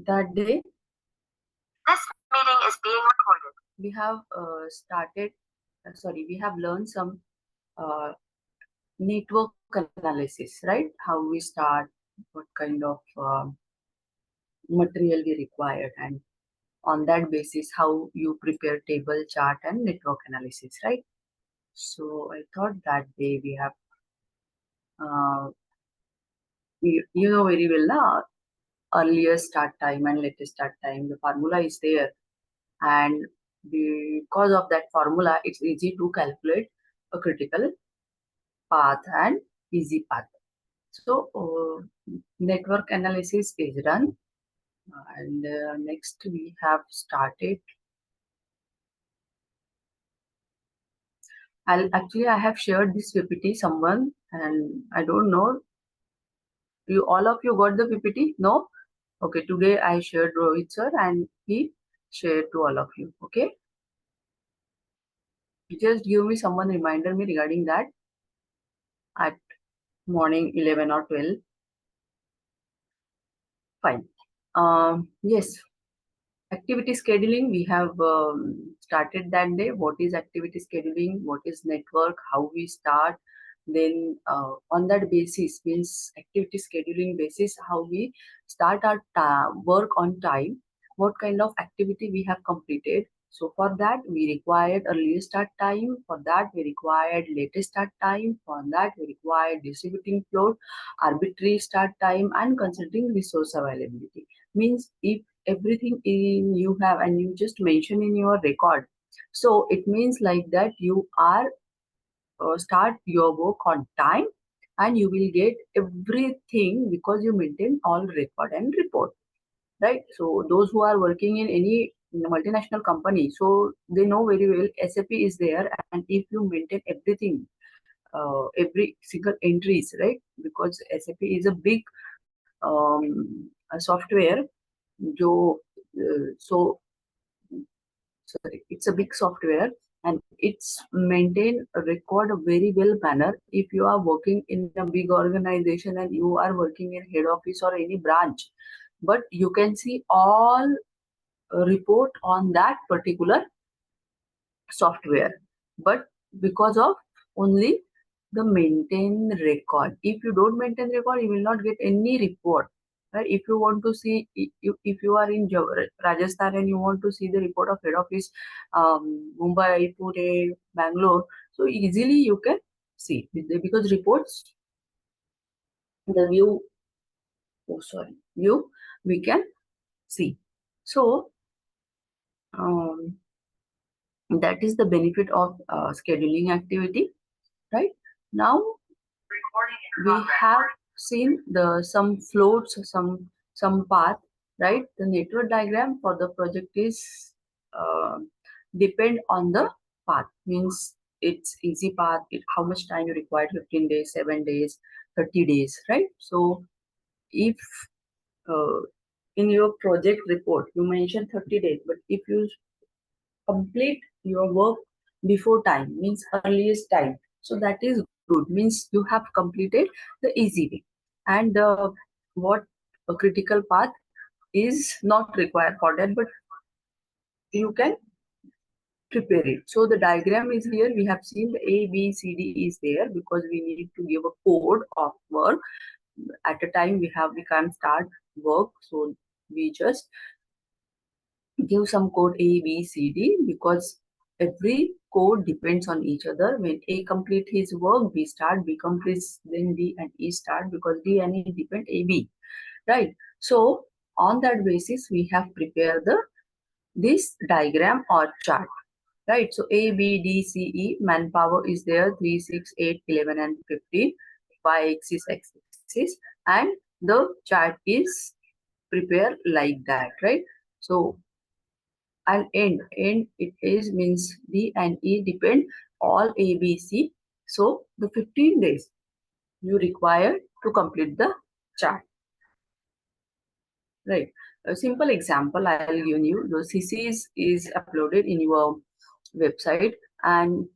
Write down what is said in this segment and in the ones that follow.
that day This meeting is being recorded. we have we have learned some network analysis, right? How we start, what kind of material we required, and on that basis how you prepare table, chart, and network analysis, right? So I thought that day we have you know very well now, earlier start time and latest start time, the formula is there, and because of that formula it's easy to calculate a critical path and easy path. So network analysis is done, and next we have started. I have shared this PPT someone, and I don't know, you all of you got the PPT? No? Okay, today I shared Rohit sir and he shared to all of you. Okay, just give me someone reminder me regarding that at morning 11 or 12. Fine. Yes, activity scheduling we have started that day. What is activity scheduling? What is network? How we start? Then on that basis, means activity scheduling basis, how we start our work on time, what kind of activity we have completed. So for that we required early start time, for that we required latest start time, for that we required distributing flow, arbitrary start time, and considering resource availability. Means if everything in you have and you just mention in your record, so it means like that you are start your work on time, and you will get everything because you maintain all record and report, right? So those who are working in any multinational company, so they know very well SAP is there, and if you maintain everything, every single entries, right? Because SAP is a big a software, so sorry, it's a big software, and it's maintain a record very well manner. If you are working in a big organization and you are working in head office or any branch, but you can see all report on that particular software, but because of only the maintain record. If you don't maintain record, you will not get any report, right? If you want to see, if you are in Rajasthan and you want to see the report of head office, Mumbai, Pune, Bangalore, so easily you can see because reports, the view, oh sorry, view we can see. So that is the benefit of scheduling activity, right? Now we have seen the some floats, some path, right? The network diagram for the project is uh, depend on the path, means it's easy path, how much time you require, 15 days, 7 days, 30 days, right? So if uh, in your project report you mention 30 days, but if you complete your work before time, means earliest time, so that is good, means you have completed the easy way. And what a critical path is not required for that, but you can prepare it. So the diagram is here, we have seen the A B C D is there because we need to give a code of work. At a time we can start work, so we just give some code A, B, C, D, because every code depends on each other. When A complete his work, B start, B completes, then D and E start, because D and E depend A, B, right? So on that basis, we have prepared this diagram or chart, right? So A, B, D, C, E, manpower is there, 3, 6, 8, 11, and 15, y-axis, x-axis, and the chart is prepared like that, right? So and end it is means D and E depend all A, B, C. So the 15 days you require to complete the chart, right? A simple example I'll give you. The CC is uploaded in your website, and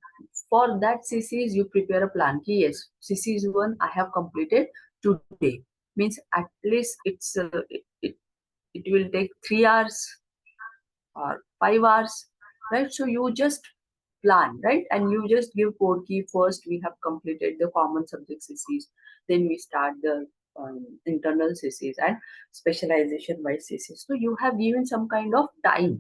for that CCs you prepare a plan. Yes, CC is one I have completed today, means at least it's it will take 3 hours or 5 hours, right? So you just plan, right? And you just give code key. First we have completed the common subject CCs, then we start the internal CCs and specialization by CCs. So you have given some kind of time,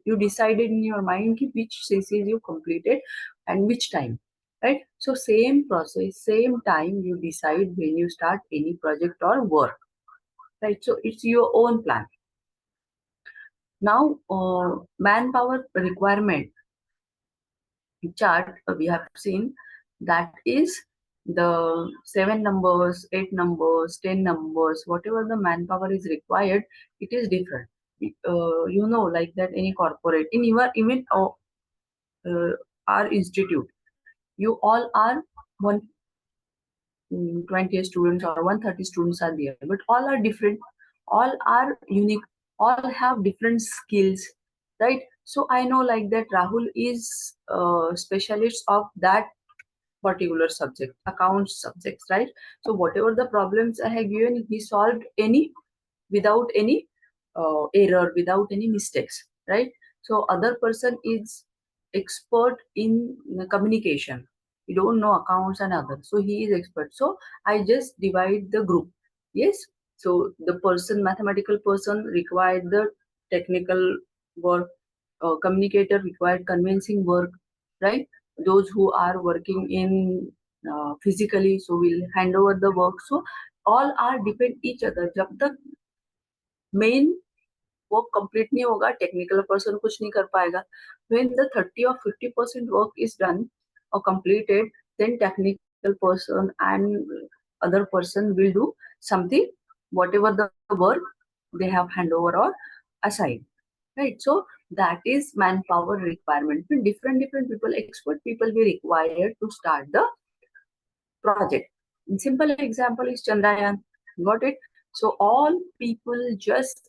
you decided in your mind which CCs you completed and which time, right? So same process, same time, you decide when you start any project or work, right? So it's your own plan. Now, manpower requirement chart we have seen, that is the 7 numbers, 8 numbers, 10 numbers, whatever the manpower is required, it is different. You know, like that any corporate, in your even uh, our institute, you all are 120 students or 130 students are there, but all are different, all are unique, all have different skills, right? So I know like that Rahul is specialist of that particular subject, accounts subjects, right? So whatever the problems I have given, he solved any without any error, without any mistakes, right? So other person is expert in communication. You don't know accounts and others, so he is expert. So I just divide the group. Yes. So the person, mathematical person, required the technical work. Communicator required convincing work, right? Those who are working in physically, so will hand over the work. So all are depend each other. जब तक main work complete नहीं होगा, technical person कुछ नहीं कर पाएगा. When the 30 or 50% work is done or completed, then technical person and other person will do something, whatever the work they have hand over or assigned, right? So that is manpower requirement. Different people, expert people will required to start the project. Simple example is Chandrayaan. Got it? So all people just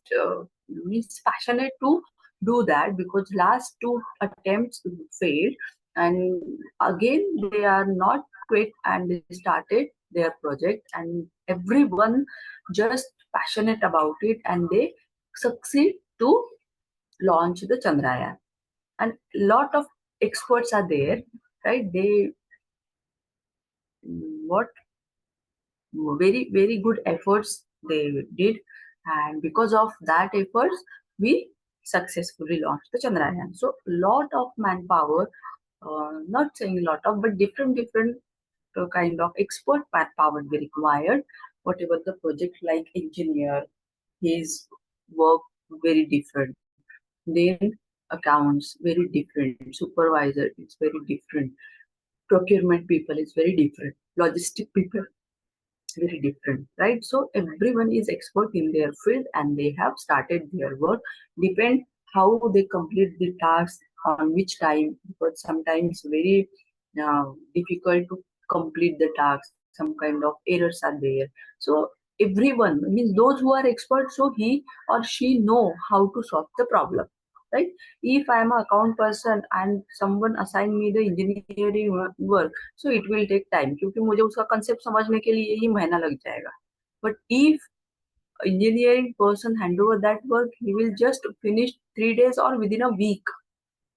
means passionate to do that, because last two attempts failed, and again they are not quit and they started their project, and everyone just passionate about it, and they succeed to launch the Chandrayaan. And lot of experts are there, right? They what very good efforts they did, and because of that efforts we successfully launched the Chandrayaan. So lot of manpower, not saying lot of, but different kind of expert manpower be required. Whatever the project, like engineer, his work very different, then accounts very different, supervisor is very different, procurement people is very different, logistic people very different, right? So everyone is expert in their field and they have started their work. Depend how they complete the task on which time, because sometimes very difficult to complete the task, some kind of errors are there. So everyone means those who are experts, so he or she know how to solve the problem, right? If I am an account person and someone assign me the engineering work, so it will take time, क्योंकि मुझे उसका concept समझने के लिए ही महीना लग जाएगा. But if engineering person hand over that work, he will just finish 3 days or within a week,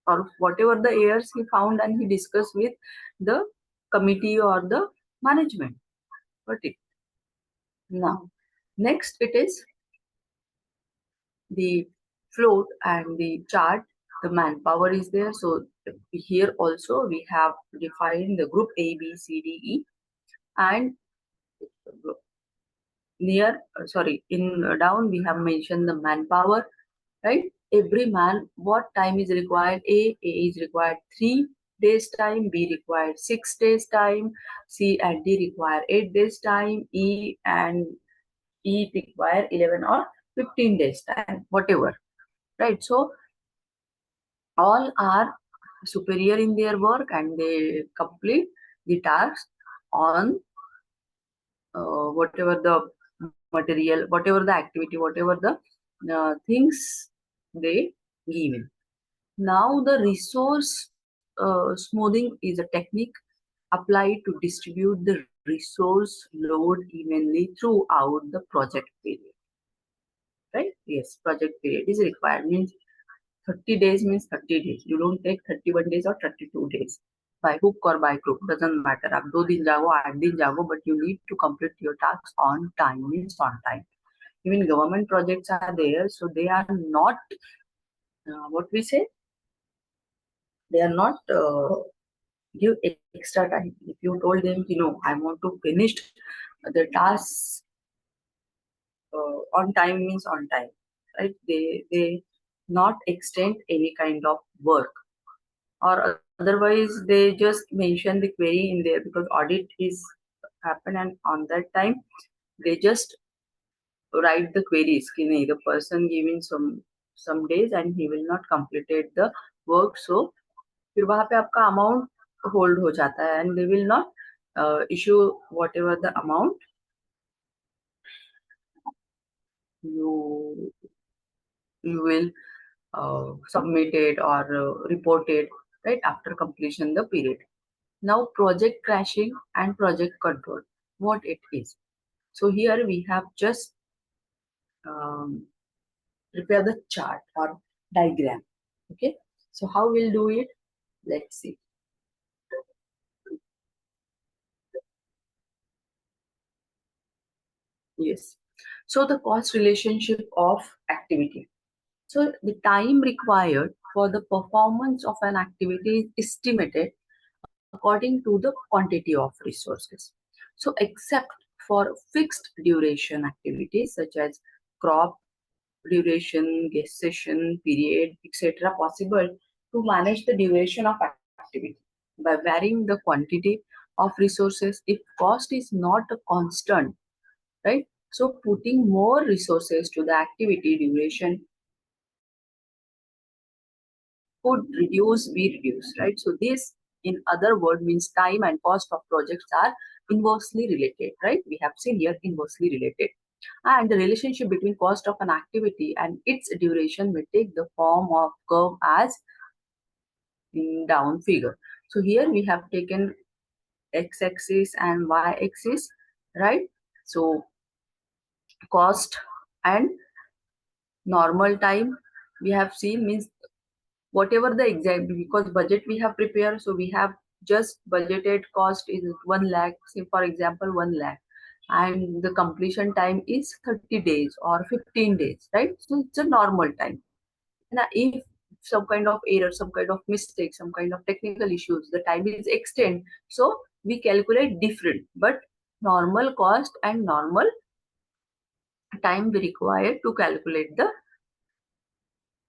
or whatever the errors he found and he discussed with the committee or the management. But it now next it is the float and the chart. The manpower is there. So here also we have defined the group A, B, C, D, E, and near sorry in down we have mentioned the manpower, right? Every man, what time is required? A is required 3 days time, B required 6 days time, C and D require 8 days time, E and E require 11 or 15 days time, whatever, right? So all are superior in their work and they complete the task on whatever the material, whatever the activity, whatever the things they given. Now the resource smoothing is a technique applied to distribute the resource load evenly throughout the project period. right? Yes, project period is required, means 30 days means 30 days. You don't take 31 days or 32 days. By hook or by crook, doesn't matter. आप 2 दिन जाओ, 8 दिन जाओ, but you need to complete your tasks on time, means on time. Even government projects are there, so they are not, what we say, they are not give extra time. If you told them, you know, I want to finish the tasks on time means on time, right? They not extend any kind of work, or otherwise they just mention the query in there because audit is happen, and on that time they just write the queries कि नहीं, the person giving some days and he will not completed the work, so फिर वहां पे आपका amount hold हो जाता है and they will not issue whatever the amount you you will submit it or report it, right, after completion the period. Now project crashing and project control, what it is. So here we have just um, prepare the chart or diagram. Okay, so how we'll do it, let's see. Yes, so the cost relationship of activity. So the time required for the performance of an activity is estimated according to the quantity of resources. So except for fixed duration activities such as crop duration, gestation period, etc., possible to manage the duration of activity by varying the quantity of resources if cost is not a constant, right? So putting more resources to the activity duration could be reduced, right? So this, in other word, means time and cost of projects are inversely related, right? We have seen here inversely related. And the relationship between cost of an activity and its duration may take the form of curve as in down figure. So here we have taken x-axis and y-axis, right? So cost and normal time we have seen, means whatever the exact, because budget we have prepared, so we have just budgeted cost is 1 lakh, say for example 1 lakh, and the completion time is 30 days or 15 days, right? So it's a normal time. Now if some kind of error, some kind of mistake, some kind of technical issues, the time is extend, so we calculate different, but normal cost and normal time we require to calculate the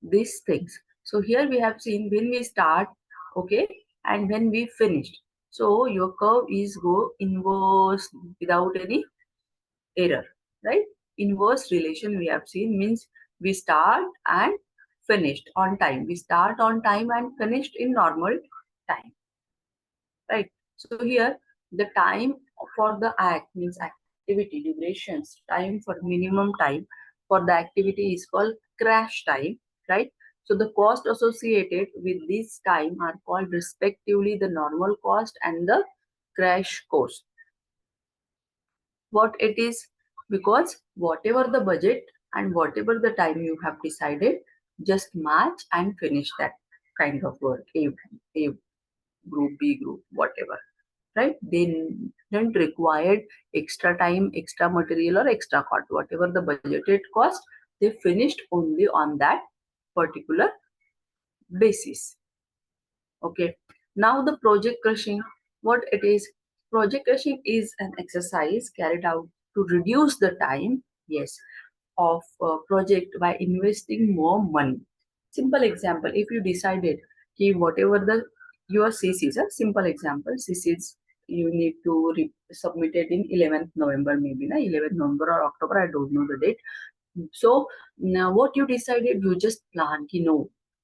these things. So here we have seen when we start, okay, and when we finished. So your curve is go inverse without any error, right? Inverse relation we have seen means we start and finished on time. We start on time and finished in normal time, right? So here the time for the act means activity durations, time for minimum time for the activity is called crash time, right? So the cost associated with this time are called respectively the normal cost and the crash cost. What it is, because whatever the budget and whatever the time you have decided, just match and finish that kind of work. A group, B group, whatever, right? They didn't require extra time, extra material or extra cost. Whatever the budgeted cost, they finished only on that particular basis. Okay. Now the project crushing, what it is? Project crushing is an exercise carried out to reduce the time, yes, of project by investing more money. Simple example, if you decided whatever the your CCs, a simple example, CCs you need to submit it in 11th November, maybe na 11th November or October, I don't know the date. So now what you decided, you just plan,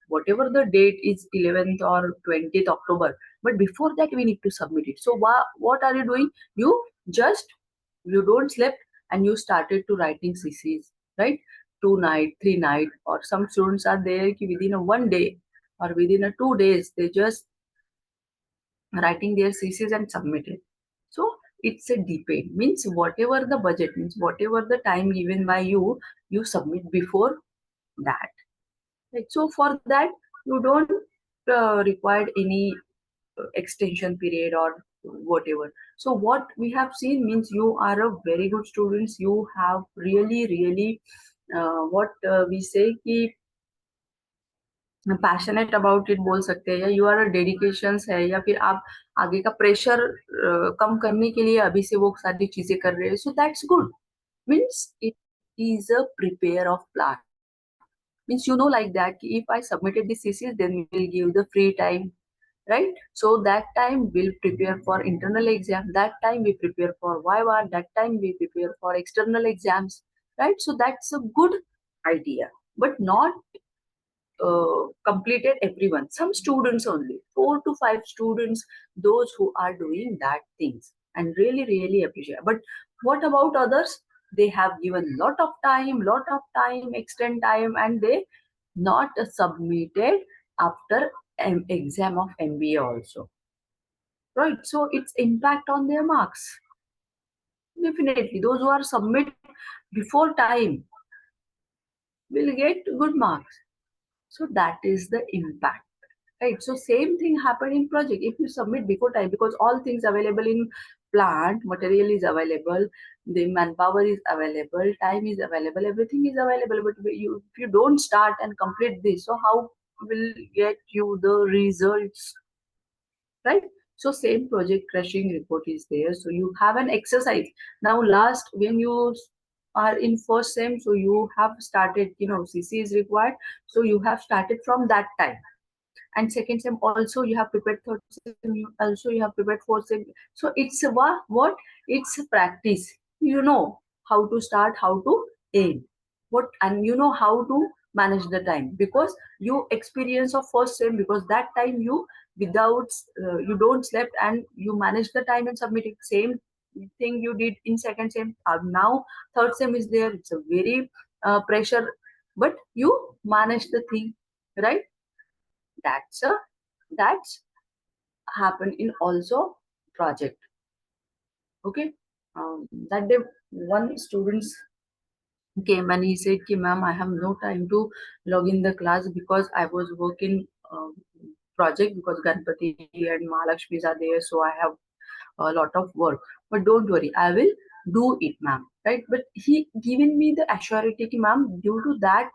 whatever the date is 11th or 20th October, but before that we need to submit it. So what are you doing? You don't sleep and you started to writing CCs, right? 2 night, 3 night, or some students are there within a 1 day or within a 2 days, they just writing their CCs and submit it. So it's a depend, means whatever the budget, means whatever the time given by you, you submit before that. Right? So for that, you don't require any extension period or whatever. So what we have seen means you are a very good students. You have really what we say कि passionate about it बोल सकते हैं, या you are dedication है, या फिर आप आगे का प्रेशर कम करने के लिए अभी से वो सारी चीजें कर रहे हैं. So that's good. Means it is a prepare of plan. Means you know like that if I submitted the thesis, then we'll give the free time, right? So that time we'll prepare for internal exam, that time we prepare for viva, that time we prepare for external exams, right? So that's a good idea, but not completed everyone. Some students only, 4 to 5 students, those who are doing that things, and really appreciate. But what about others? They have given lot of time, extend time, and they not submitted after an exam of MBA also, right? So it's impact on their marks. Definitely, those who are submit before time will get good marks. So that is the impact. Right. So same thing happened in project. If you submit before time, because all things available in plant, material is available, the manpower is available, time is available, everything is available. But if you don't start and complete this, so how will get you the results? Right. So same project crushing report is there. So you have an exercise. Now last when you are in first sem, so you have started, CC is required. So you have started from that time, and second sem also you have prepared, third sem also you have prepared, fourth sem. So it's a what it's a practice. You know how to start, how to aim, what, and you know how to manage the time, because you experience of first sem, because that time you without you don't slept and you manage the time and submitted same thing you did in second sem. Now third sem is there, it's a very pressure, but you manage the thing, right? That's happened in also project. Okay. That day one student came and he said ki ma'am, I have no time to log in the class because I was working project, because Ganpati and Mahalakshmis are there, so I have a lot of work. But don't worry, I will do it, ma'am, right? But he given me the assurity ki ma'am, due to that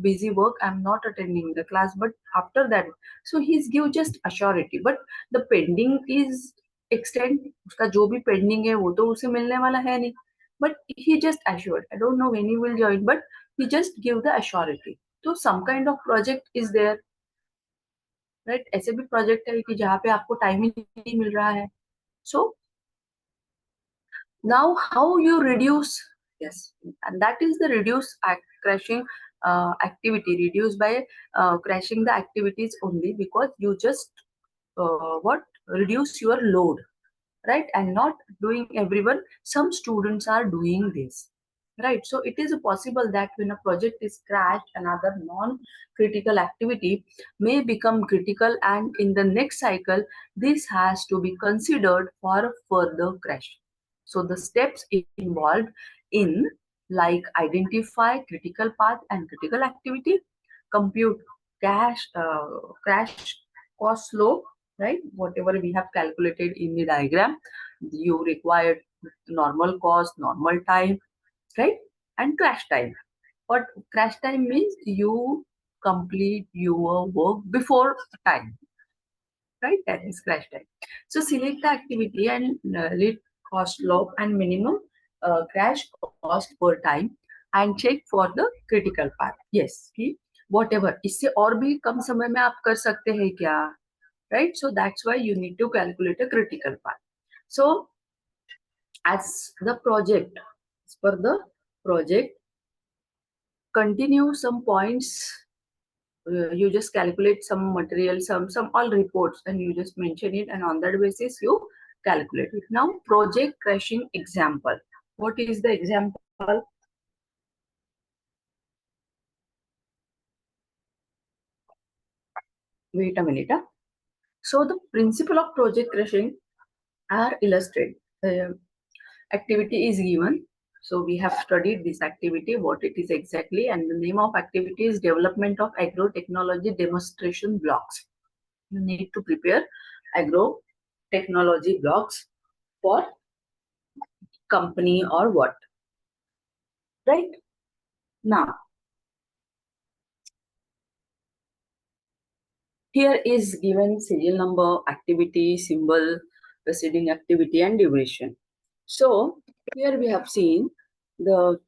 busy work I'm not attending the class, but after that, so he's give just assurity, but the pending is extend, उसका जो भी pending है वो तो उसे मिलने वाला है नहीं, but he just assured, I don't know when he will join, but he just give the assurity. So some kind of project is there, right? ऐसे भी project है कि जहाँ पे आपको time ही नहीं मिल रहा है. So now how you reduce, yes, and that is the reduce crashing activity, reduce by crashing the activities only, because you just what reduce your load, right? And not doing everyone, some students are doing this, right? So it is possible that when a project is crashed, another non-critical activity may become critical, and in the next cycle this has to be considered for further crash. So the steps involved in, like, identify critical path and critical activity, compute crash cost slope, right? Whatever we have calculated in the diagram, you required normal cost, normal time, right? And crash time. What crash time means, you complete your work before time, right? That is crash time. So select the activity and lead cost slope and minimum crash cost per time, and check for the critical path. Yes, कि whatever इससे और भी कम समय में आप कर सकते हैं क्या, right? So that's why you need to calculate a critical path. So as per the project, continue some points. You just calculate some material, some all reports, and you just mention it, and on that basis you calculate it. Now project crashing example. What is the example? Wait a minute. So the principle of project crashing are illustrated. activity is given. So we have studied this activity, what it is exactly, and the name of activity is development of agro technology demonstration blocks. You need to prepare agro technology blocks for company or what, right? Now, here is given serial number, activity, symbol, preceding activity, and duration. So here we have seen the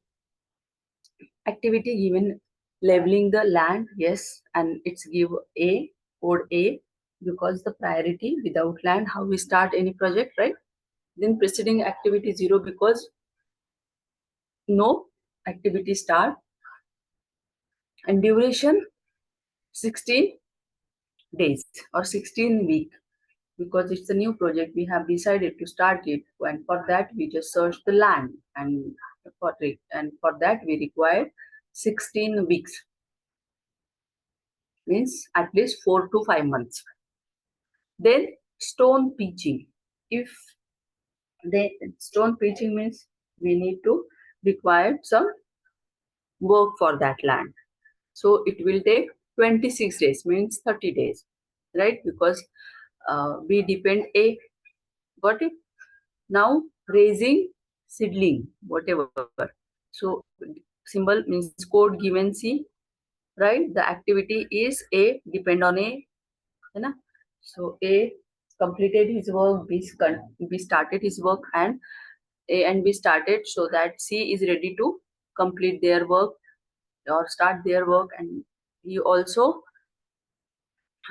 activity given labeling the land, yes, and it's give A, code A, because the priority without land, how we start any project, right? Then preceding activity 0 because no activity start, and duration 16 days or 16 week, because it's a new project we have decided to start it, and for that we just search the land, and for that we require 16 weeks, means at least 4 to 5 months. Then stone pitching. If the stone pitching means we need to require some work for that land. So it will take 26 days, means 30 days, right? Because we depend A. Got it? Now raising seedling, whatever. So symbol means code given C, right? The activity is A, depend on A. Right? So A completed his work, B started his work, and A and B started, so that C is ready to complete their work or start their work, and he also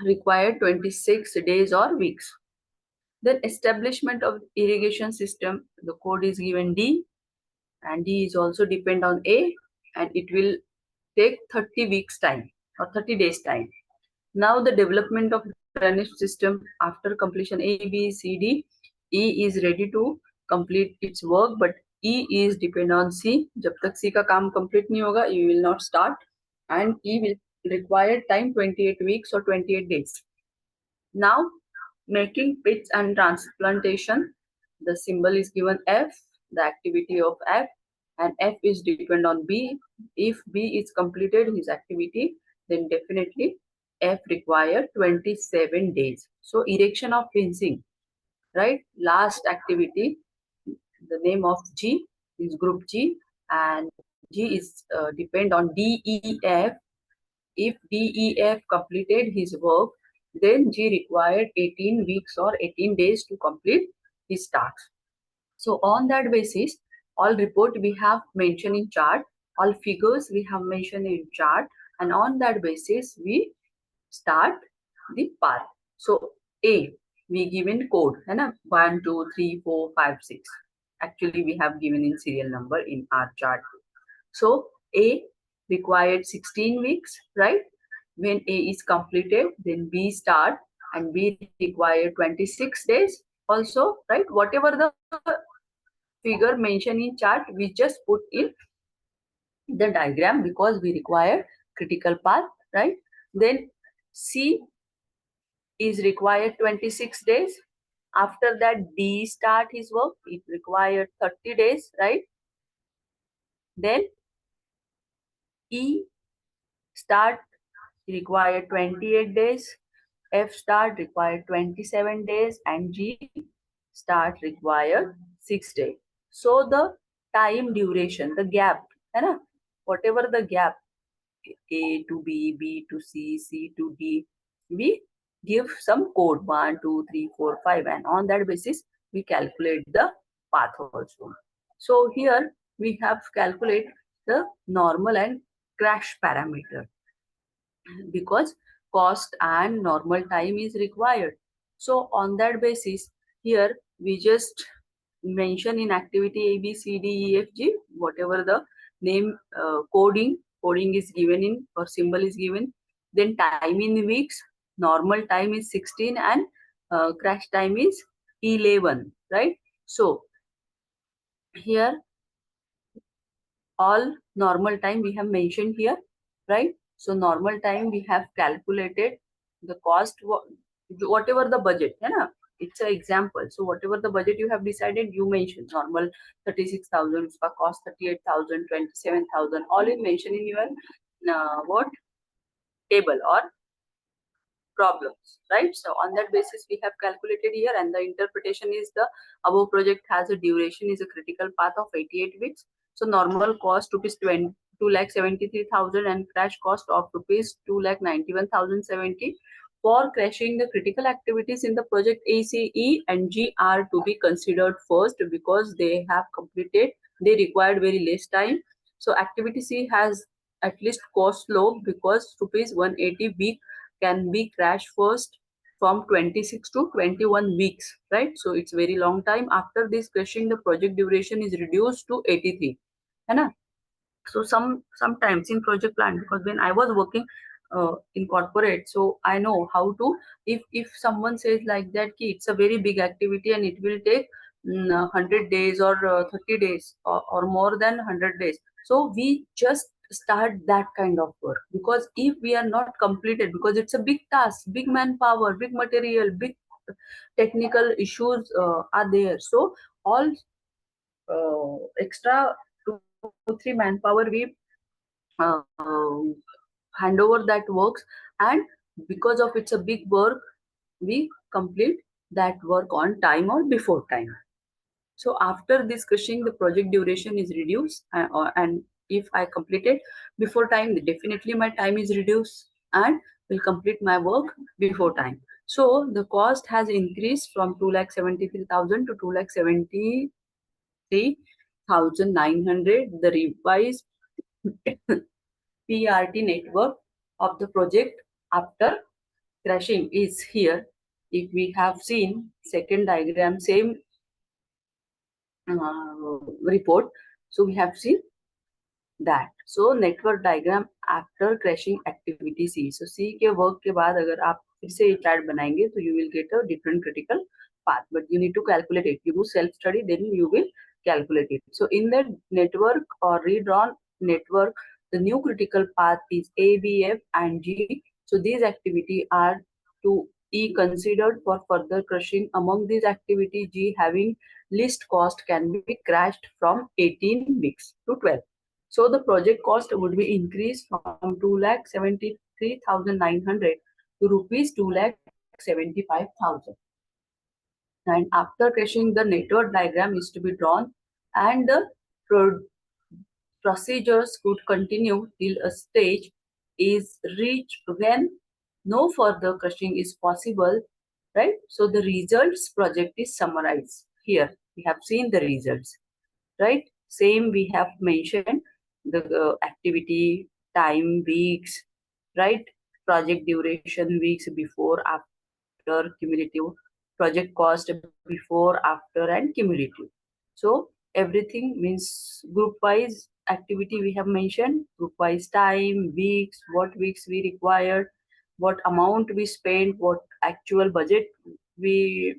required 26 days or weeks. Then establishment of irrigation system, the code is given D, and D is also depend on A, and it will take 30 weeks time or 30 days time. Now the development of drainage system, after completion A, B, C, D, E is ready to complete its work, but E is depend on C. जब तक C का काम complete नहीं होगा, E will not start, and E will require time 28 weeks or 28 days. Now making pits and transplantation, the symbol is given F, the activity of F, and F is depend on B. If B is completed his activity, then definitely F require 27 days. So erection of fencing, right? Last activity, the name of G is group G, and G is depend on D, E, F. If D, E, F completed his work, then G required 18 weeks or 18 days to complete his task. So on that basis, all report we have mentioned in chart, all figures we have mentioned in chart, and on that basis we start the path. So A, we given code, है ना? 1, 2, 3, 4, 5, 6. Actually, we have given in serial number in our chart. So A required 16 weeks, right? When A is completed, then B start, and B required 26 days also, right? Whatever the figure mentioned in chart, we just put in the diagram because we require critical path, right? Then C is required 26 days. After that, D start his work. It required 30 days, right? Then E start required 28 days. F start required 27 days, and G start required 6 days. So the time duration, the gap, है ना? Whatever the gap, A to B, B to C, C to D, we give some code 1, 2, 3, 4, 5, and on that basis we calculate the path also. So here we have calculate the normal and crash parameter, because cost and normal time is required. So on that basis, here we just mention in activity A, B, C, D, E, F, G, whatever the name coding is given in or symbol is given. Then time in weeks, normal time is 16, and crash time is 11, right? So here all normal time we have mentioned here, right? So normal time we have calculated the cost, whatever the budget, है ना? it's an example. So whatever the budget you have decided, you mention normal 36,000, cost 38,000, 27,000, all you mention in your what table or problems, right? So on that basis, we have calculated here, and the interpretation is the above project has a duration is a critical path of 88 weeks. So normal cost rupees 2,73,000 and crash cost of rupees 2,91,070 for crashing the critical activities in the project. ACE and G are to be considered first because they have completed, they required very less time. So activity C has at least cost low because rupees 180 week can be crash first from 26 to 21 weeks, right? So it's very long time. After this crashing, the project duration is reduced to 83, है ना? So sometimes in project plan, because when I was working in corporate, so I know how to, if someone says like that ki it's a very big activity and it will take 100 days or 30 days or more than 100 days, so we just start that kind of work. Because if we are not completed, because it's a big task, big manpower, big material, big technical issues are there, so all extra 2 3 manpower we uh, hand over that works, and because of it's a big work, we complete that work on time or before time. So after discussing, the project duration is reduced, and if I complete it before time, definitely my time is reduced and will complete my work before time. So the cost has increased from 2,73,000 to 2,73,900. The revised PRT network of the project after crashing is here. If we have seen second diagram, same report, so we have seen that. So network diagram after crashing activity C. So C के work के बाद अगर आप फिर से chart बनाएंगे, तो you will get a different critical path, but you need to calculate it. You do self study, then you will calculate it. So in the network or redrawn network, the new critical path is A, B, F, and G. So these activity are to E considered for further crushing. Among these activity, G having least cost can be crashed from 18 weeks to 12. So the project cost would be increased from 2,73,900 to rupees 2,75,000. And after crashing, the network diagram is to be drawn, and the procedures could continue till a stage is reached when no further crushing is possible, right? So the results project is summarized here. We have seen the results, right? Same we have mentioned the activity, time, weeks, right? Project duration, weeks before, after, cumulative, project cost before, after, and cumulative. So everything means group wise activity we have mentioned, group wise time, weeks, what weeks we required, what amount we spent, what actual budget we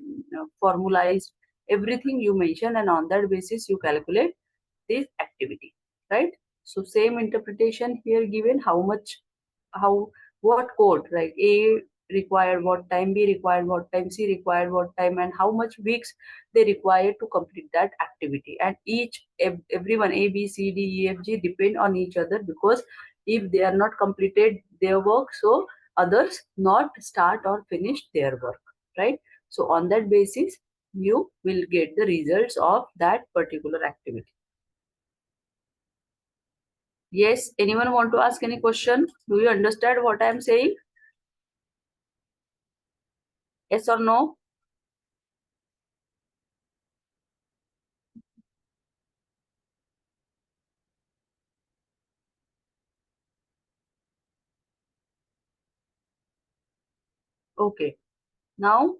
formalized, everything you mention, and on that basis you calculate this activity, right? So same interpretation here given, how much, how, what code, like A required what time, B required what time, C required what time, and how much weeks they require to complete that activity. And everyone A, B, C, D, E, F, G depend on each other, because if they are not completed their work, so others not start or finish their work, right? So on that basis, you will get the results of that particular activity. Yes, anyone want to ask any question? Do you understand what I am saying? Yes or no? Okay. Now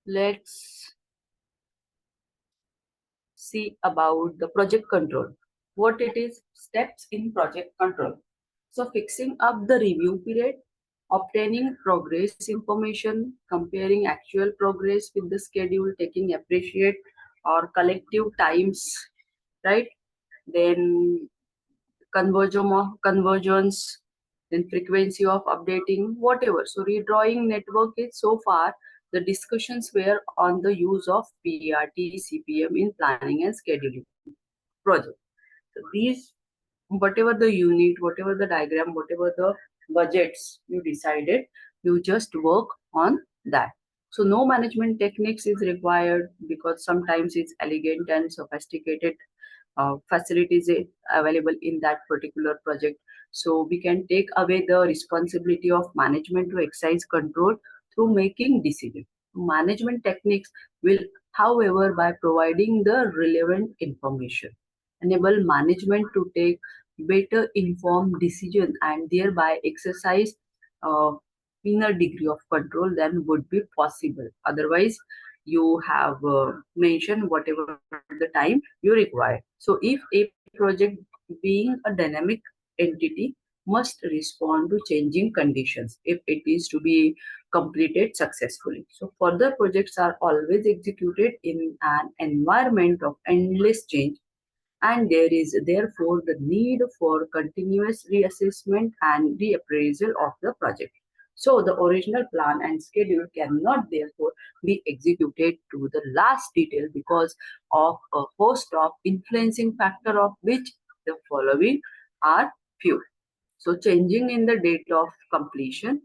let's see about the project control. What it is, steps in project control. So fixing up the review period, obtaining progress information, comparing actual progress with the schedule, taking appreciate or collective times, right? Then conversions, then frequency of updating, whatever. So redrawing network is so far the discussions were on the use of PRT, CPM in planning and scheduling project. So these, whatever the unit, whatever the diagram, whatever the budgets you decided, you just work on that. So no management techniques is required because sometimes it's elegant and sophisticated facilities available in that particular project. So we can take away the responsibility of management to exercise control through making decisions. Management techniques will, however, by providing the relevant information, enable management to take better informed decision and thereby exercise uh, inner degree of control than would be possible. Otherwise, you have mentioned whatever the time you require. So if a project being a dynamic entity must respond to changing conditions if it is to be completed successfully. So further projects are always executed in an environment of endless change, and there is therefore the need for continuous reassessment and reappraisal of the project. So the original plan and schedule cannot therefore be executed to the last detail because of a host of influencing factor, of which the following are few. So changing in the date of completion,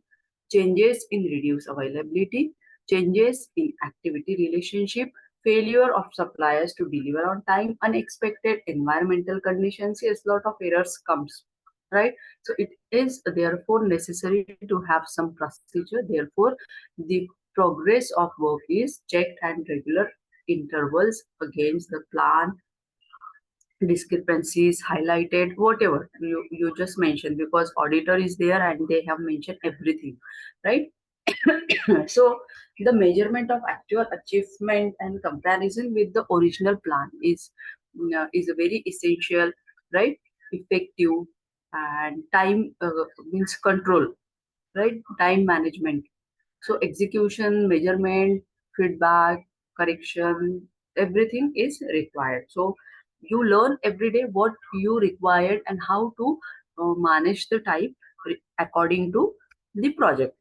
changes in reduced availability, changes in activity relationship, failure of suppliers to deliver on time, unexpected environmental conditions. Yes, lot of errors comes, right? So it is therefore necessary to have some procedure. Therefore, the progress of work is checked and regular intervals against the plan, discrepancies highlighted, whatever you just mentioned, because auditor is there and they have mentioned everything, right? So the measurement of actual achievement and comparison with the original plan is a very essential, right? Effective and time means control, right? Time management. So execution, measurement, feedback, correction, everything is required. So you learn every day what you required and how to manage the time according to the project.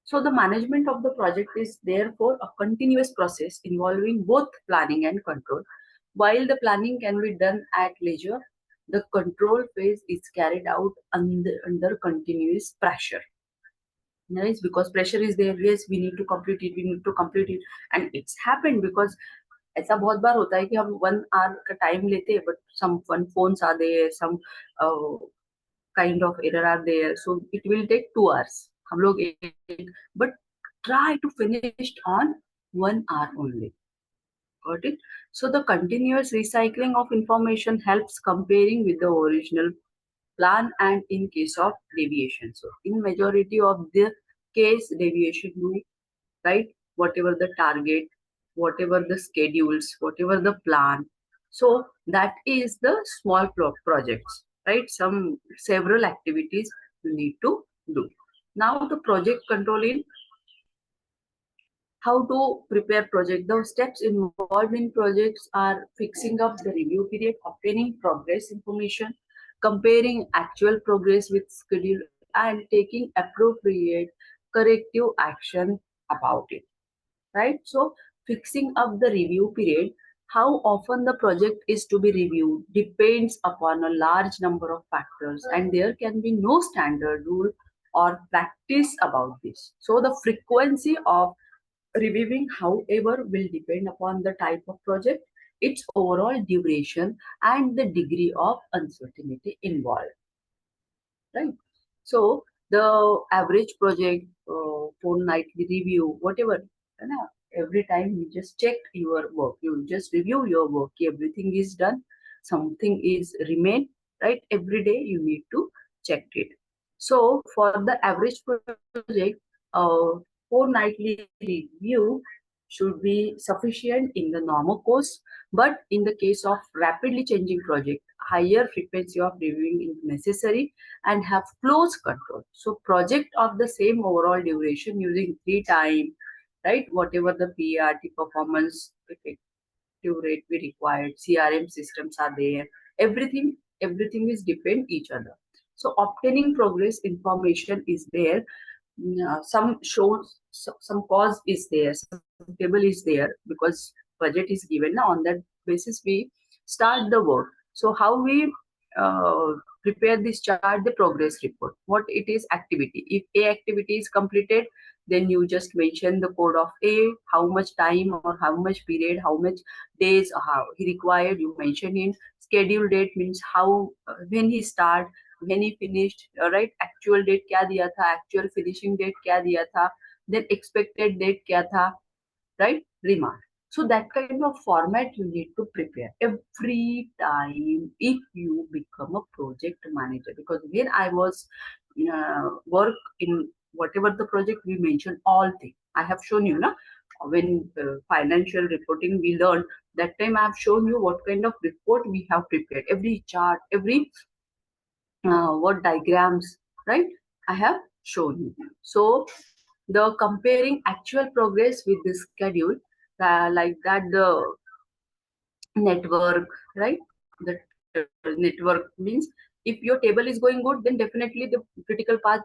So the management of the project is therefore a continuous process involving both planning and control. While the planning can be done at leisure, the control phase is carried out under continuous pressure. Nice, because pressure is there. Yes, we need to complete it, we need to complete it. And it's happened because ऐसा बहुत बार होता है कि हम 1 hour का time लेते हैं, but some fun phones are there, some uh, kind of error are there, so it will take 2 hours. हम लोग but try to finish on 1 hour only. Got it? So the continuous recycling of information helps comparing with the original plan and in case of deviation. So in majority of the case deviation, you right, whatever the target, whatever the schedules, whatever the plan. So that is the small projects, right? Some several activities you need to do. Now the project control in how to prepare project. The steps involved in projects are fixing up the review period, obtaining progress information, comparing actual progress with schedule, and taking appropriate corrective action about it, right? So fixing up the review period, how often the project is to be reviewed depends upon a large number of factors, and there can be no standard rule or practice about this. So the frequency of reviewing, however, will depend upon the type of project, its overall duration, and the degree of uncertainty involved, right? So the average project, fortnightly review, whatever, you know, every time you just check your work, you just review your work, everything is done, something is remain, right? Every day you need to check it. So for the average project, fortnightly review should be sufficient in the normal course, but in the case of rapidly changing project, higher frequency of reviewing is necessary and have close control. So project of the same overall duration using 3 times, right? Whatever the PRT performance effective rate we required, CRM systems are there. Everything is depend each other. So obtaining progress information is there. Some shows, some cause is there, some table is there, because budget is given. Now on that basis we start the work. So how we prepare this chart? The progress report. What it is? Activity. If a activity is completed, then you just mention the code of A, how much time or how much period, how much days, how he required, you mention in. Schedule date means how, when he start, when he finished, right? Actual date क्या दिया था, actual finishing date क्या दिया था, then expected date क्या था, right? Remark. So that kind of format you need to prepare every time if you become a project manager. Because when I was work in whatever the project, we mentioned all things. I have shown you, na, when financial reporting we learned, that time I have shown you what kind of report we have prepared, every chart, every what diagrams, right? I have shown you. So the comparing actual progress with the schedule, like that, the network, right? The network means if your table is going good, then definitely the critical path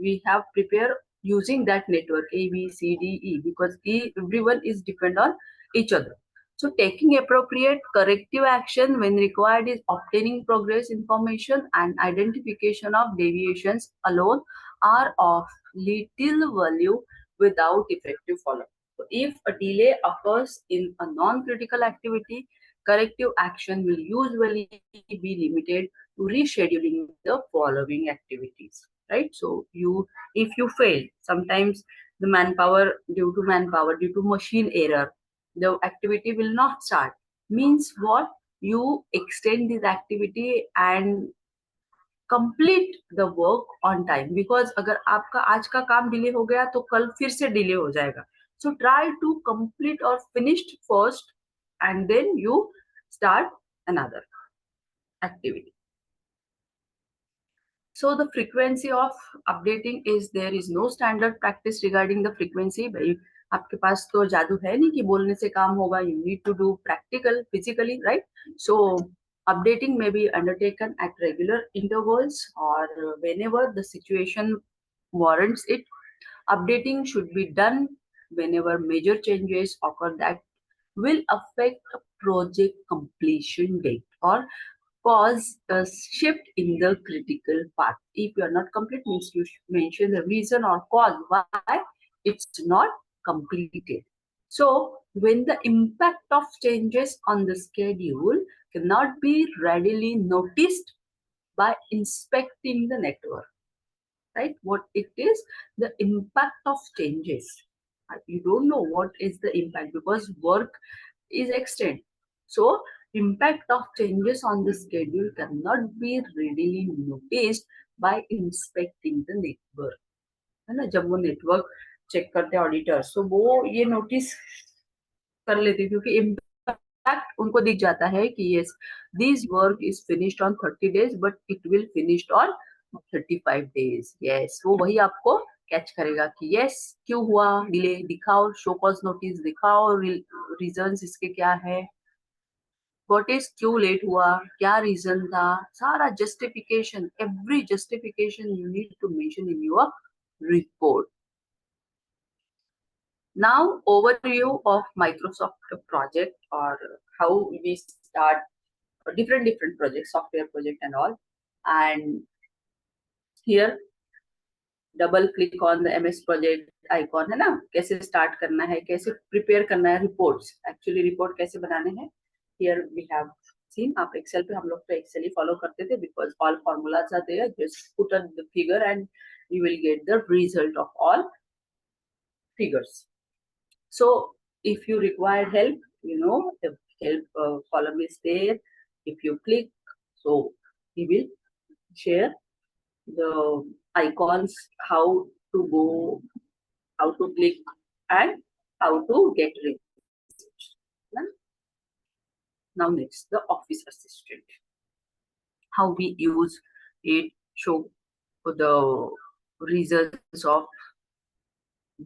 we have prepared using that network A, B, C, D, E, because everyone is depend on each other. So taking appropriate corrective action when required is obtaining progress information, and identification of deviations alone are of little value without effective follow-up. So if a delay occurs in a non-critical activity, corrective action will usually be limited to rescheduling the following activities, right? So if you fail, sometimes the manpower, due to machine error, the activity will not start. Means what? You extend this activity and complete the work on time, because अगर आपका आज का काम delay हो गया तो कल फिर से डिले हो जाएगा. So try to complete or finished first, and then you start another activity. So the frequency of updating is, there is no standard practice regarding the frequency. भाई आपके पास तो जादू है नहीं कि बोलने से काम होगा. You need to do practical, physically, right? So updating may be undertaken at regular intervals or whenever the situation warrants it. Updating should be done whenever major changes occur that will affect a project completion date or cause a shift in the critical path. If you are not complete, means you should mention the reason or cause why it's not completed. So when the impact of changes on the schedule cannot be readily noticed by inspecting the network, right? What it is, the impact of changes. You don't know what is the impact because work is extended. So impact of changes on the schedule cannot be readily noticed by inspecting the network. है ना, जब वो network check करते हैं auditor, सो वो ये notice कर लेते हैं क्योंकि इम्पैक्ट उनको दिख जाता है कि yes, this work is finished on 30 days but it will finished on 35 days. Yes, वो वही आपको कैच करेगा कि यस, क्यों हुआ डिले, दिखाओ, शो कॉज नोटिस दिखाओ, रीजंस इसके क्या है, व्हाट इज क्यों लेट हुआ, क्या रीजन था, सारा justification, every justification you need to mention in your report. Now overview of Microsoft project, or how we start different projects, software project and all. And here double click on the MS project icon, है ना, कैसे start करना है, कैसे prepare करना है reports, actually report कैसे बनाने हैं. Here we have seen, आप Excel पे, हम लोग तो Excel ही follow करते थे because all formulas are there, just put on the figure and you will get the result of all figures. So if you require help, the help column is there. If you click, so he will share the icons, how to go, how to click, and how to get results. Now next, the Office Assistant. How we use it, show the reasons of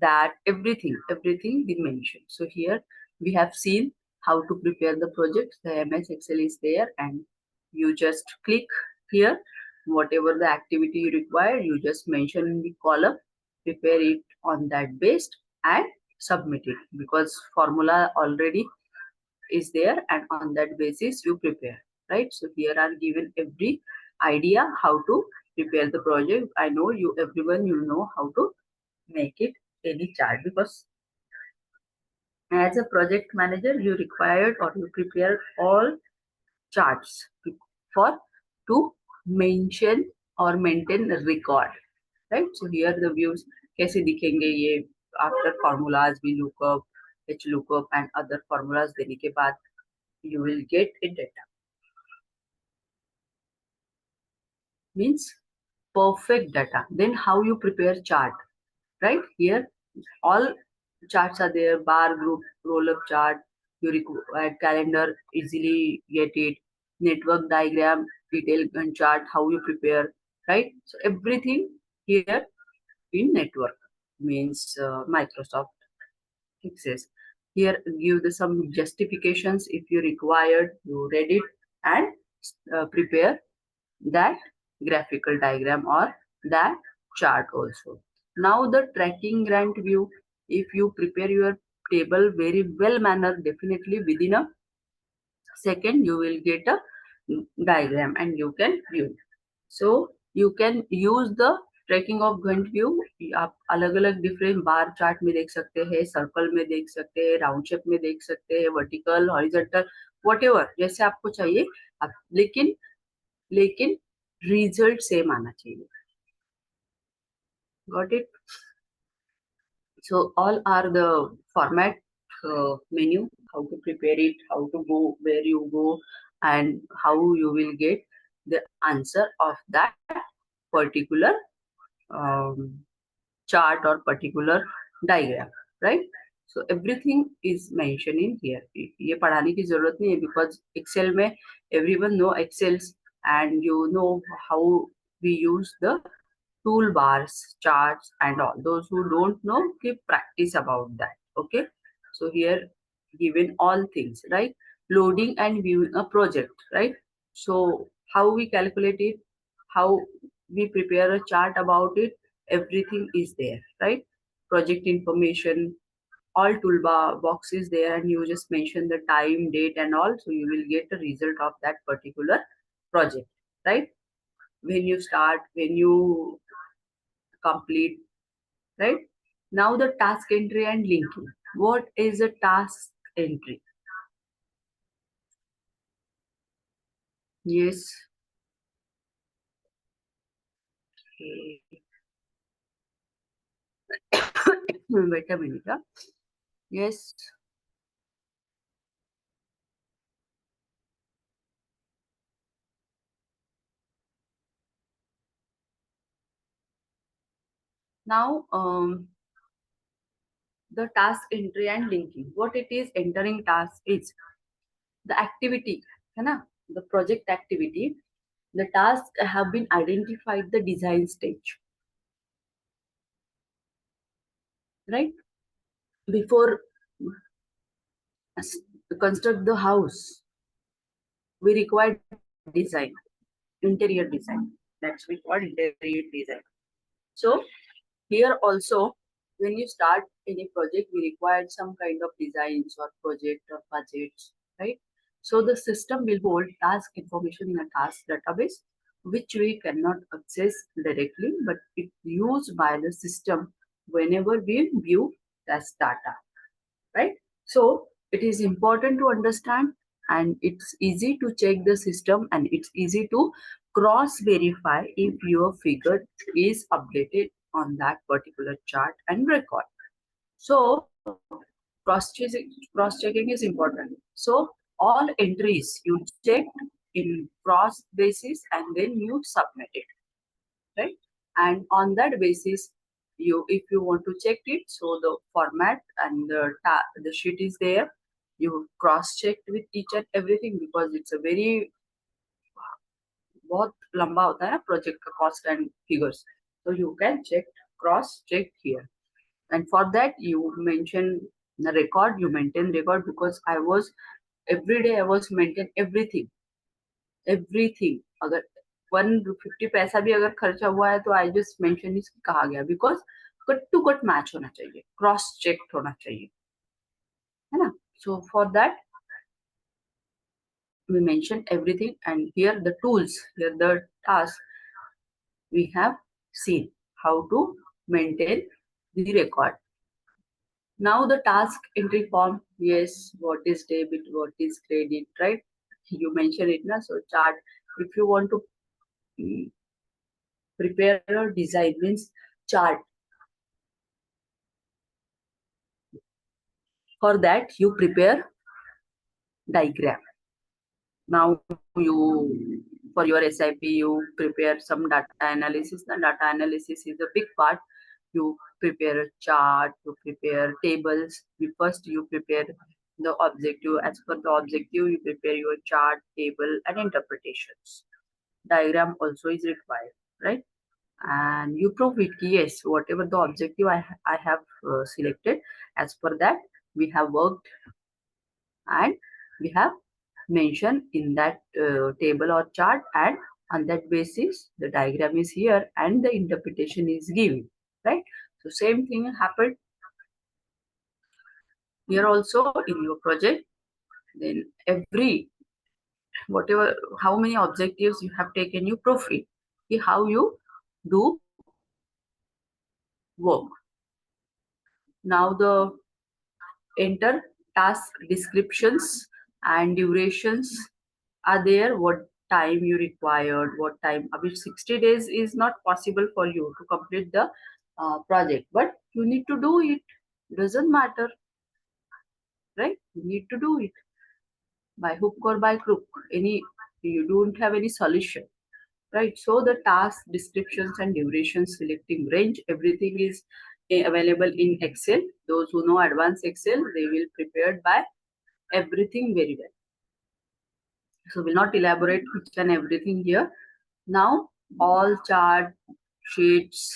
that, everything we mentioned. So here we have seen how to prepare the project. The MS Excel is there and you just click here. whatever the activity you require, you just mention in the column, prepare it on that based and submit it, because formula already is there and on that basis you prepare, right? So here are given every idea how to prepare the project. I know you everyone you know how to make it any chart, because as a project manager you required or you prepare all charts for to mention or maintain a record, right? So here the views कैसे दिखेंगे ये, after formulas we look up, h lookup and other formulas देने के बाद you will get a data, means perfect data. Then how you prepare chart, right? Here all charts are there, bar, group, roll up chart, you require calendar, easily get it, network diagram, detail Gantt chart, how you prepare, right? So everything here in network, means Microsoft Access. Here give the some justifications if you required, you read it and prepare that graphical diagram or that chart also. Now the tracking grant view, if you prepare your table very well manner, definitely within a second you will get a diagram and you can view. So you can use the tracking of Gantt view, आप अलग अलग different bar chart में देख सकते हैं, circle में देख सकते हैं, राउंड शेप में देख सकते हैं, वर्टिकल हॉरिजॉन्टल व्हाटएवर जैसे आपको चाहिए आप, लेकिन लेकिन रिजल्ट सेम आना चाहिए. Got it? So all are the format menu, how to prepare it, how to go, where you go, and how you will get the answer of that particular chart or particular diagram, right? So everything is mentioned in here. ये पढ़ाने की जरूरत नहीं है, because Excel में everyone know Excels and you know how we use the toolbars, charts, and all. Those who don't know, keep practice about that. Okay. So here given all things, right? Loading and viewing a project, right? So how we calculate it, how we prepare a chart about it, everything is there, right? Project information, all toolbar boxes there, and you just mention the time, date, and all. So you will get the result of that particular project, right? When you start, when you complete, right? Now the task entry and linking. What is a task entry? Yes. Okay. Wait a minute. Huh? Yes. Now the task entry and linking. What it is, entering task is the activity, है ना? The project activity. The tasks have been identified the design stage, right? Before construct the house, we require design, interior design. That's we call interior design. So here also, when you start any project, we require some kind of designs or project or budgets, right? So the system will hold task information in a task database, which we cannot access directly, but it's used by the system whenever we view task data, right? So it is important to understand, and it's easy to check the system, and it's easy to cross verify if your figure is updated on that particular chart and record. So cross checking is important. So all entries you check in cross basis and then you submit it, right? And on that basis, you if you want to check it, so the format and the sheet is there. You cross checked with each and everything, because it's a very बहुत लंबा होता है ना project का cost and figures. So you can cross check here, and for that you mention the record, you maintain record, because I was every day I was maintain everything. अगर 150 पैसा भी अगर खर्चा हुआ है तो आई जस्ट मेंशन इस कहा गया because cut to cut match होना चाहिए, क्रॉस चेक होना चाहिए, है ना. So for that we mentioned everything, and here the tools, here the task we have seen how to maintain the record. Now the task entry form, yes, what is debit, what is credit, right? You mentioned it na. So chart, if you want to prepare a design means chart, for that you prepare diagram. Now you, for your SIP, you prepare some data analysis. The data analysis is a big part. You prepare a chart, you prepare tables. First you prepare the objective. As per the objective, you prepare your chart, table, and interpretations. Diagram also is required, right? And you prove it. Yes, whatever the objective I have selected, as per that we have worked, and we have mentioned in that table or chart, and on that basis the diagram is here and the interpretation is given, right? So same thing happened here also in your project. Then every, whatever, how many objectives you have taken, you prove it. See how you do work. Now the enter task descriptions and durations are there. What time you required, what time. Abhi 60 days is not possible for you to complete the project, but you need to do it. Doesn't matter, right? You need to do it by hook or by crook. Any, you don't have any solution, right? So the task descriptions and durations, selecting range, everything is available in Excel. Those who know advanced Excel, they will prepared by everything very well. So we'll not elaborate each and everything here. Now all chart, sheets,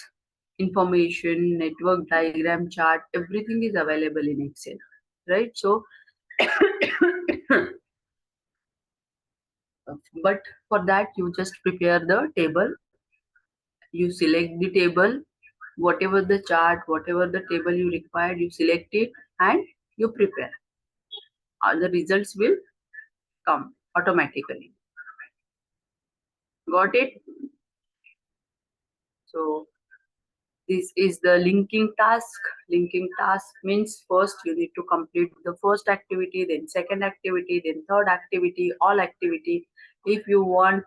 information, network diagram chart, everything is available in Excel, right? So but for that you just prepare the table, you select the table, whatever the chart, whatever the table you required, you select it and you prepare. All the results will come automatically. Got it? So this is the linking task. Linking task means first you need to complete the first activity, then second activity, then third activity, all activity. If you want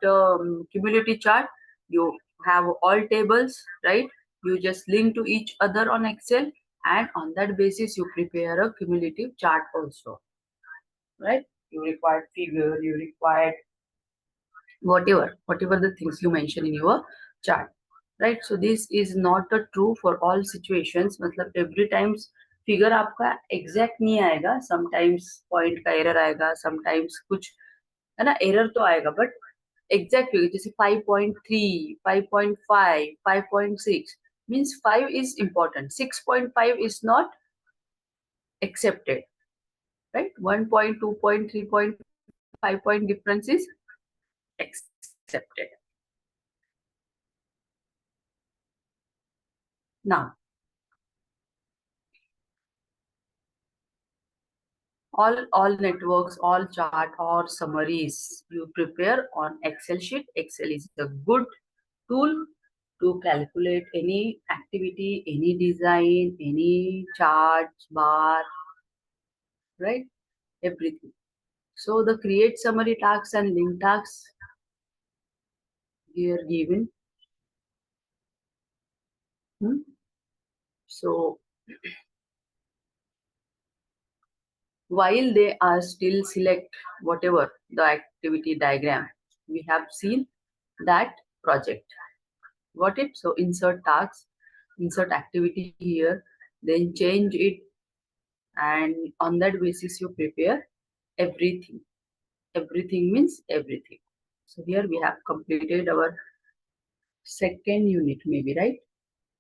cumulative chart, you have all tables, right? You just link to each other on Excel, and on that basis you prepare a cumulative chart also, right? You require figure, you require whatever the things you mention in your chart, right? So this is not a true for all situations. मतलब every times figure आपका exact नहीं आएगा, sometimes point का error आएगा, sometimes कुछ, है ना, error तो आएगा, बट एग्जैक्ट फिगर जैसे 5.3, 5.5, 5.6 means 5 is important, 6.5 is not accepted, right? 1 point, 2 point, 3 point, 5 point difference is accepted. Now all networks, all chart or summaries you prepare on Excel sheet. Excel is a good tool to calculate any activity, any design, any chart, bar, right? Everything. So the create summary tasks and link tasks here given. So while they are still select whatever the activity diagram, we have seen that project. Got it? So insert tasks, insert activity here, then change it, and on that basis you prepare everything. Everything means everything. So here we have completed our second unit, maybe, right?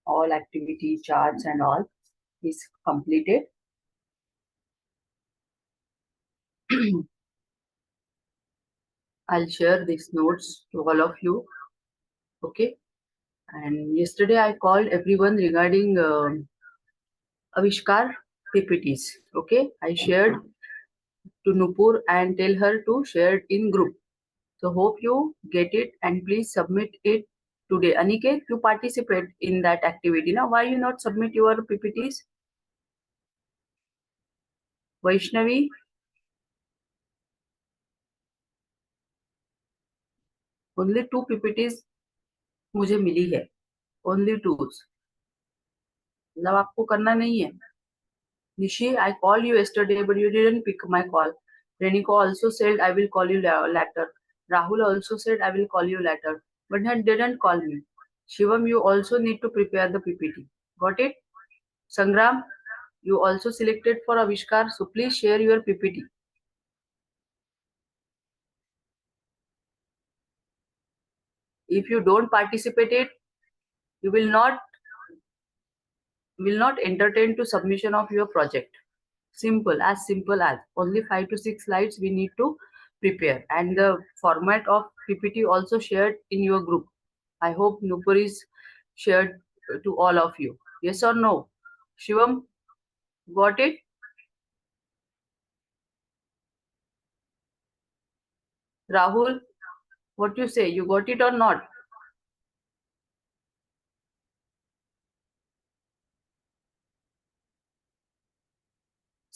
All activity charts and all is completed. I'll share these notes to all of you. Okay. And yesterday I called everyone regarding Avishkar PPTs. Okay. I shared to Nupur and tell her to share it in group. So hope you get it and please submit it today. Aniket, you participate in that activity. Now, why you not submit your PPTs? Vaishnavi, only 2 PPTs मुझे मिली है. Only 2. मतलब आपको करना नहीं है. Nishi, I called you yesterday, but you didn't pick my call. Reniko also said, I will call you later. Rahul also said, I will call you later, but he didn't call me. Shivam, you also need to prepare the PPT. Got it? Sangram, you also selected for Avishkar, so please share your PPT. If you don't participate it, you will not entertain to submission of your project. Simple as only 5 to 6 slides we need to prepare, and the format of PPT also shared in your group. I hope Nupur is shared to all of you. Yes or no? Shivam, got it? Rahul, what you say? You got it or not?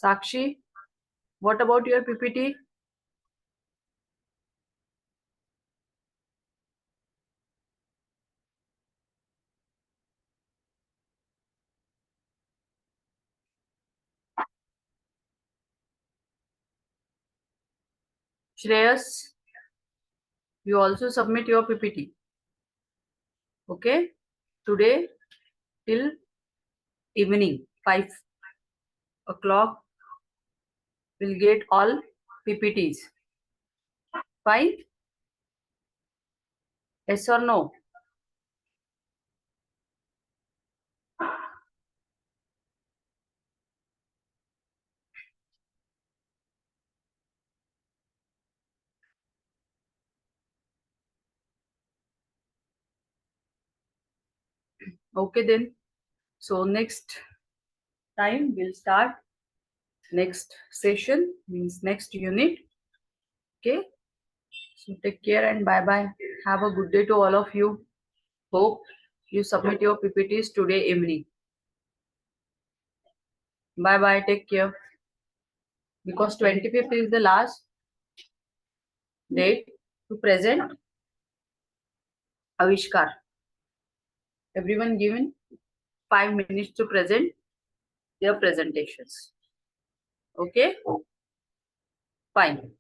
Sakshi, what about your PPT? Shreyas, you also submit your PPT. Okay? Today till evening 5 o'clock we'll get all PPTs. Fine? Yes or no? Okay then. So next time we'll start next session, means next unit. Okay. So take care and bye bye. Have a good day to all of you. Hope you submit your PPTs today evening. Bye bye. Take care. Because 25th is the last date to present Avishkar. Everyone given 5 minutes to present their presentations. Okay? Fine.